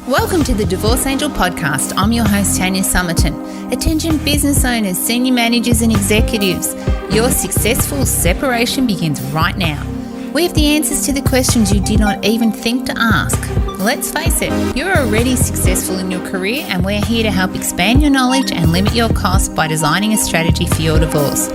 Welcome to the Divorce Angel podcast. I'm your host, Tanya Summerton. Attention business owners, senior managers and executives. Your successful separation begins right now. We have the answers to the questions you did not even think to ask. Let's face it, you're already successful in your career and we're here to help expand your knowledge and limit your costs by designing a strategy for your divorce.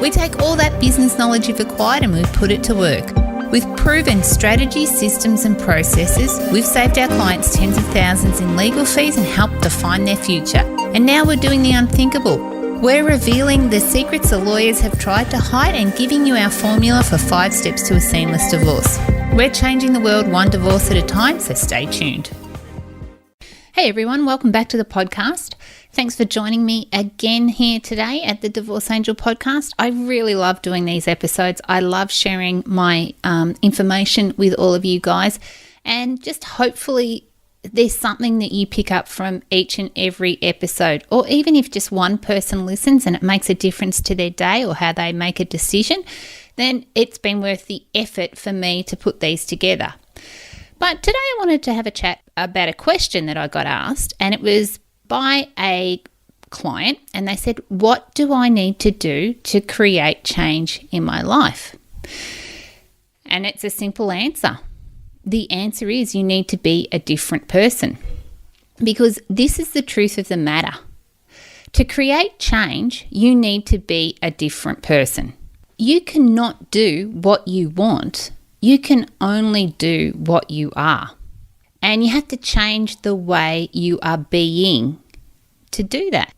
We take all that business knowledge you've acquired and we put it to work. With proven strategies, systems and processes, we've saved our clients tens of thousands in legal fees and helped define their future. And now we're doing the unthinkable. We're revealing the secrets the lawyers have tried to hide and giving you our formula for 5 steps to a seamless divorce. We're changing the world one divorce at a time, so stay tuned. Hey everyone, welcome back to the podcast. Thanks for joining me again here today at the Divorce Angel podcast. I really love doing these episodes. I love sharing my information with all of you guys, and just hopefully there's something that you pick up from each and every episode, or even if just one person listens and it makes a difference to their day or how they make a decision, then it's been worth the effort for me to put these together. But today I wanted to have a chat about a question that I got asked, and it was by a client, and they said, what do I need to do to create change in my life? And it's a simple answer. The answer is you need to be a different person, because this is the truth of the matter. To create change, you need to be a different person. You cannot do what you want. You can only do what you are. And you have to change the way you are being to do that.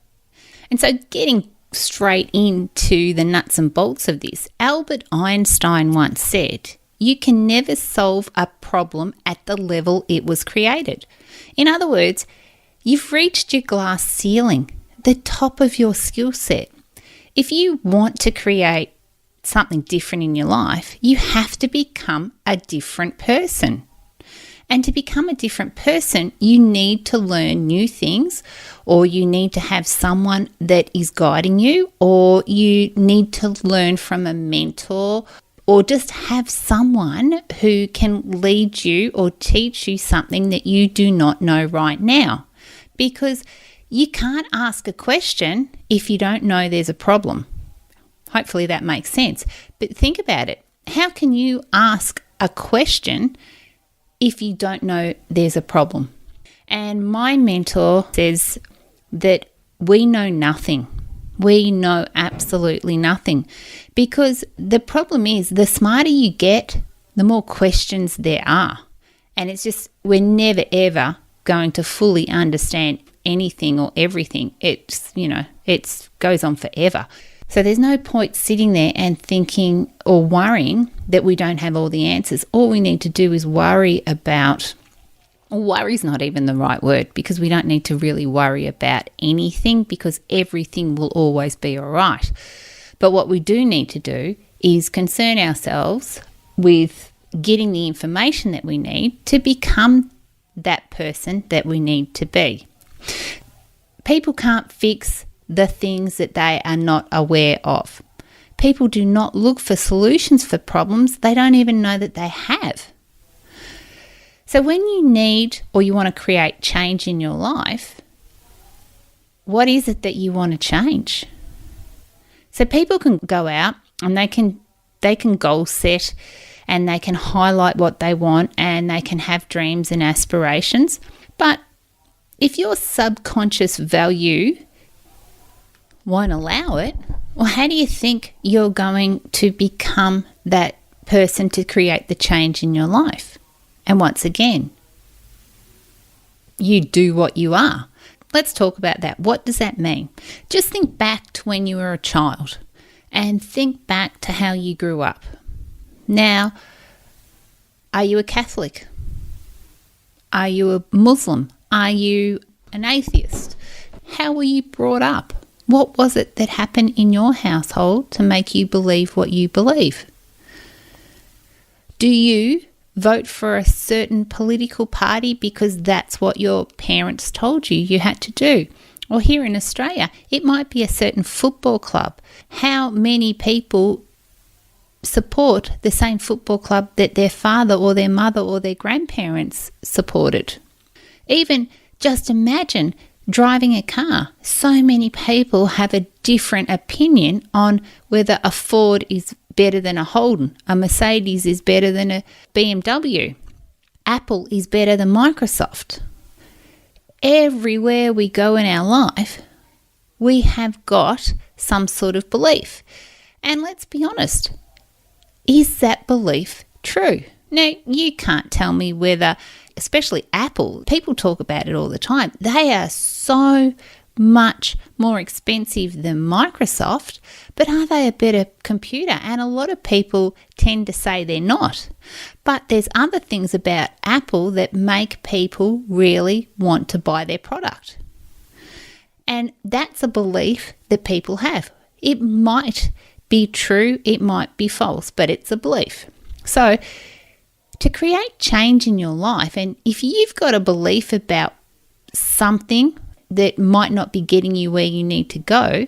And so getting straight into the nuts and bolts of this, Albert Einstein once said, you can never solve a problem at the level it was created. In other words, you've reached your glass ceiling, the top of your skill set. If you want to create something different in your life, you have to become a different person. And to become a different person, you need to learn new things, or you need to have someone that is guiding you, or you need to learn from a mentor, or just have someone who can lead you or teach you something that you do not know right now. Because you can't ask a question if you don't know there's a problem. Hopefully that makes sense. But think about it. How can you ask a question if you don't know there's a problem? And my mentor says that we know nothing. We know absolutely nothing. Because the problem is, the smarter you get, the more questions there are. And it's just, we're never ever going to fully understand anything or everything. It goes on forever. So there's no point sitting there and thinking or worrying that we don't have all the answers. All we need to do is worry's not even the right word, because we don't need to really worry about anything, because everything will always be all right. But what we do need to do is concern ourselves with getting the information that we need to become that person that we need to be. People can't fix the things that they are not aware of. People do not look for solutions for problems they don't even know that they have. So when you need or you want to create change in your life, what is it that you want to change? So people can go out and they can goal set, and they can highlight what they want, and they can have dreams and aspirations. But if your subconscious value won't allow it, well, how do you think you're going to become that person to create the change in your life? And once again, you do what you are. Let's talk about that. What does that mean? Just think back to when you were a child and think back to how you grew up. Now, are you a Catholic? Are you a Muslim? Are you an atheist? How were you brought up? What was it that happened in your household to make you believe what you believe? Do you vote for a certain political party because that's what your parents told you had to do? Or here in Australia, it might be a certain football club. How many people support the same football club that their father or their mother or their grandparents supported? Even just imagine driving a car. So many people have a different opinion on whether a Ford is better than a Holden, a Mercedes is better than a BMW, Apple is better than Microsoft. Everywhere we go in our life, we have got some sort of belief. And let's be honest, is that belief true? Now, you can't tell me whether, especially Apple, people talk about it all the time. They are so much more expensive than Microsoft, but are they a better computer? And a lot of people tend to say they're not. But there's other things about Apple that make people really want to buy their product. And that's a belief that people have. It might be true, it might be false, but it's a belief. So to create change in your life, and if you've got a belief about something that might not be getting you where you need to go,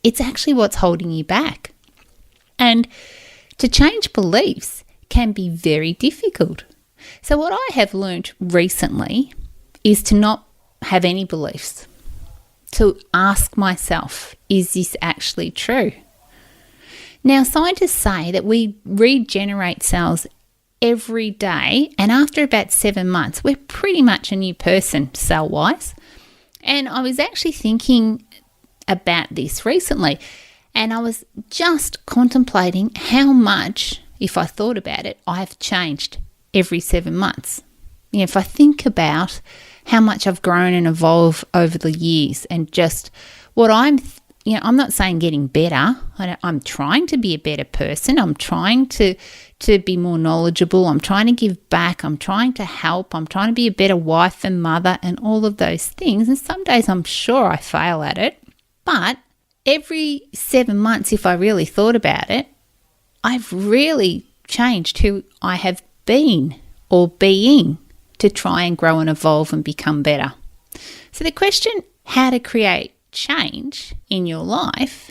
it's actually what's holding you back. And to change beliefs can be very difficult. So what I have learned recently is to not have any beliefs. To ask myself, is this actually true? Now, scientists say that we regenerate cells every day, and after about 7 months, we're pretty much a new person cell-wise. And I was actually thinking about this recently, and I was just contemplating how much, if I thought about it, I've changed every 7 months. You know, if I think about how much I've grown and evolved over the years, and just what I'm not saying getting better. I'm trying to be a better person. I'm trying to be more knowledgeable. I'm trying to give back. I'm trying to help. I'm trying to be a better wife and mother and all of those things. And some days I'm sure I fail at it. But every 7 months, if I really thought about it, I've really changed who I have been or being to try and grow and evolve and become better. So the question, how to create change in your life,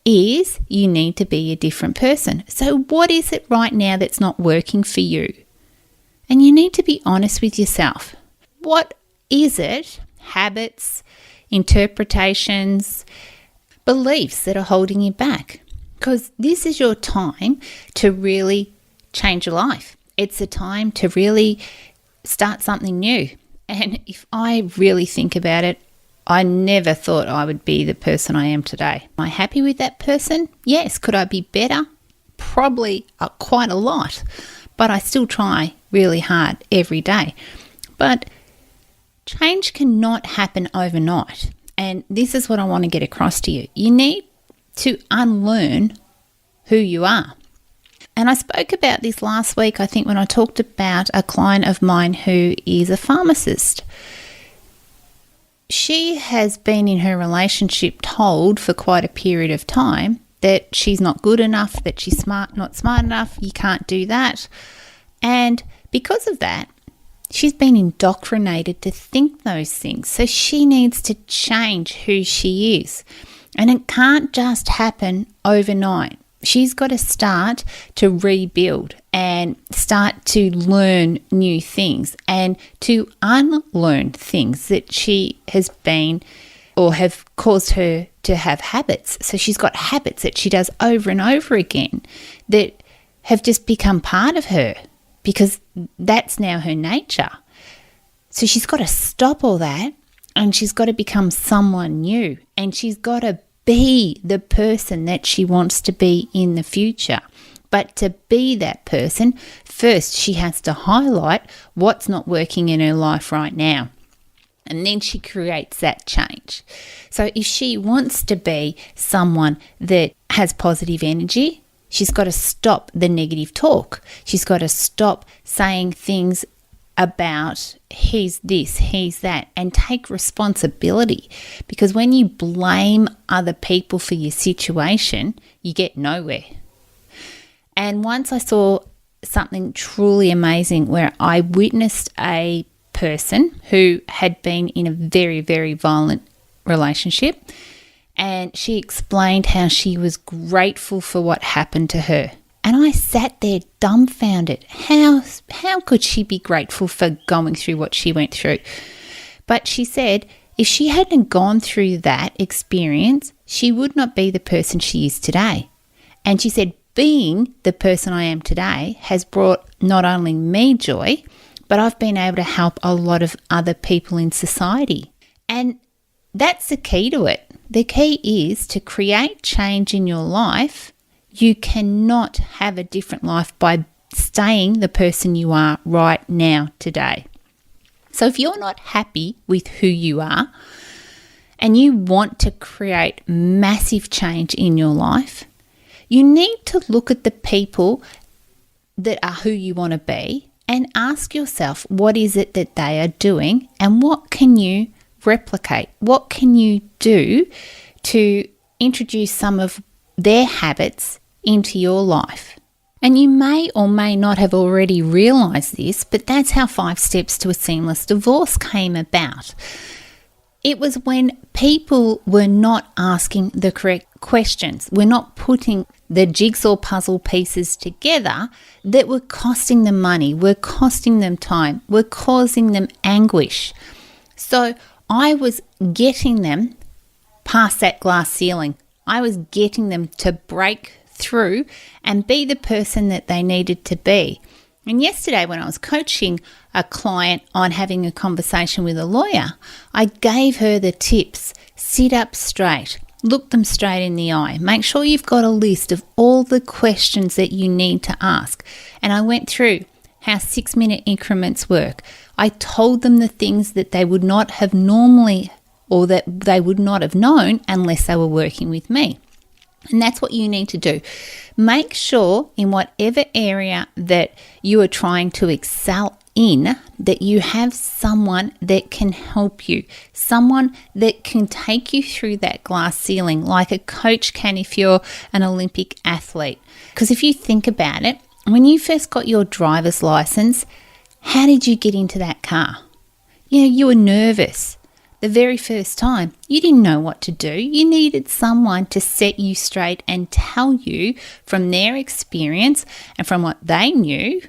is you need to be a different person. So what is it right now that's not working for you? And you need to be honest with yourself. What is it? Habits, interpretations, beliefs that are holding you back? Because this is your time to really change your life. It's a time to really start something new. And if I really think about it, I never thought I would be the person I am today. Am I happy with that person? Yes. Could I be better? Probably quite a lot. But I still try really hard every day. But change cannot happen overnight. And this is what I want to get across to you. You need to unlearn who you are. And I spoke about this last week, I think, when I talked about a client of mine who is a pharmacist. She has been in her relationship told for quite a period of time that she's not good enough, that she's not smart enough, you can't do that. And because of that, she's been indoctrinated to think those things. So she needs to change who she is. And it can't just happen overnight. She's got to start to rebuild and start to learn new things and to unlearn things that she has been or have caused her to have habits. So she's got habits that she does over and over again that have just become part of her because that's now her nature. So she's got to stop all that and she's got to become someone new, and she's got to be the person that she wants to be in the future. But to be that person, first she has to highlight what's not working in her life right now. And then she creates that change. So if she wants to be someone that has positive energy, she's got to stop the negative talk. She's got to stop saying things about he's this, he's that, and take responsibility. Because when you blame other people for your situation, you get nowhere. And once I saw something truly amazing where I witnessed a person who had been in a very, very violent relationship, and she explained how she was grateful for what happened to her. And I sat there dumbfounded. How could she be grateful for going through what she went through? But she said if she hadn't gone through that experience, she would not be the person she is today. And she said being the person I am today has brought not only me joy, but I've been able to help a lot of other people in society. And that's the key to it. The key is to create change in your life. You cannot have a different life by staying the person you are right now today. So if you're not happy with who you are and you want to create massive change in your life, you need to look at the people that are who you want to be and ask yourself, what is it that they are doing and what can you replicate? What can you do to introduce some of their habits into your life? And you may or may not have already realized this, but that's how 5 Steps to a Seamless Divorce came about. It was when people were not asking the correct questions, we're not putting the jigsaw puzzle pieces together that were costing them money, were costing them time, were causing them anguish. So I was getting them past that glass ceiling. I was getting them to break through and be the person that they needed to be. And yesterday when I was coaching a client on having a conversation with a lawyer, I gave her the tips. Sit up straight, look them straight in the eye, make sure you've got a list of all the questions that you need to ask. And I went through how 6-minute increments work. I told them the things that they would not have normally or that they would not have known unless they were working with me. And that's what you need to do. Make sure in whatever area that you are trying to excel in that you have someone that can help you, someone that can take you through that glass ceiling like a coach can if you're an Olympic athlete. Because if you think about it, when you first got your driver's license, how did you get into that car? You were nervous. The very first time, you didn't know what to do. You needed someone to set you straight and tell you from their experience and from what they knew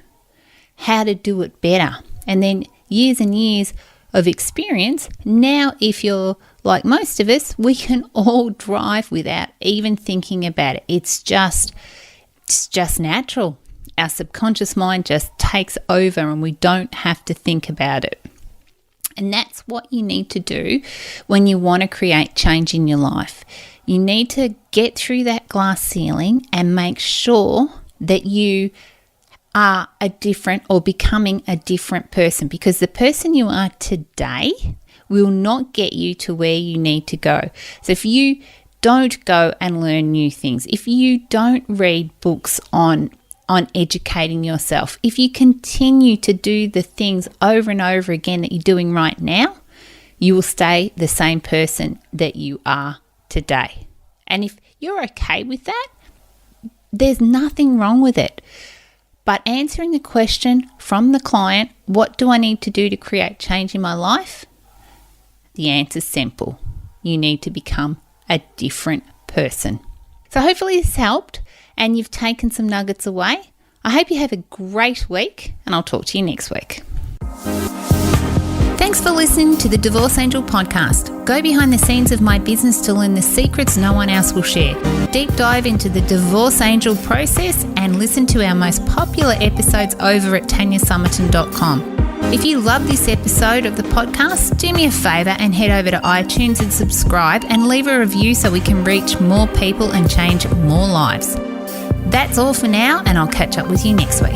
how to do it better. And then years and years of experience, now if you're like most of us, we can all drive without even thinking about it. It's just natural. Our subconscious mind just takes over and we don't have to think about it. And that's what you need to do when you want to create change in your life. You need to get through that glass ceiling and make sure that you are a different or becoming a different person, because the person you are today will not get you to where you need to go. So if you don't go and learn new things, if you don't read books on educating yourself, if you continue to do the things over and over again that you're doing right now, you will stay the same person that you are today. And if you're okay with that, there's nothing wrong with it. But answering the question from the client, what do I need to do to create change in my life? The answer's simple. You need to become a different person. So hopefully this helped and you've taken some nuggets away. I hope you have a great week and I'll talk to you next week. Thanks for listening to the Divorce Angel podcast. Go behind the scenes of my business to learn the secrets no one else will share. Deep dive into the Divorce Angel process and listen to our most popular episodes over at tanyasummerton.com. If you love this episode of the podcast, do me a favour and head over to iTunes and subscribe and leave a review so we can reach more people and change more lives. That's all for now, and I'll catch up with you next week.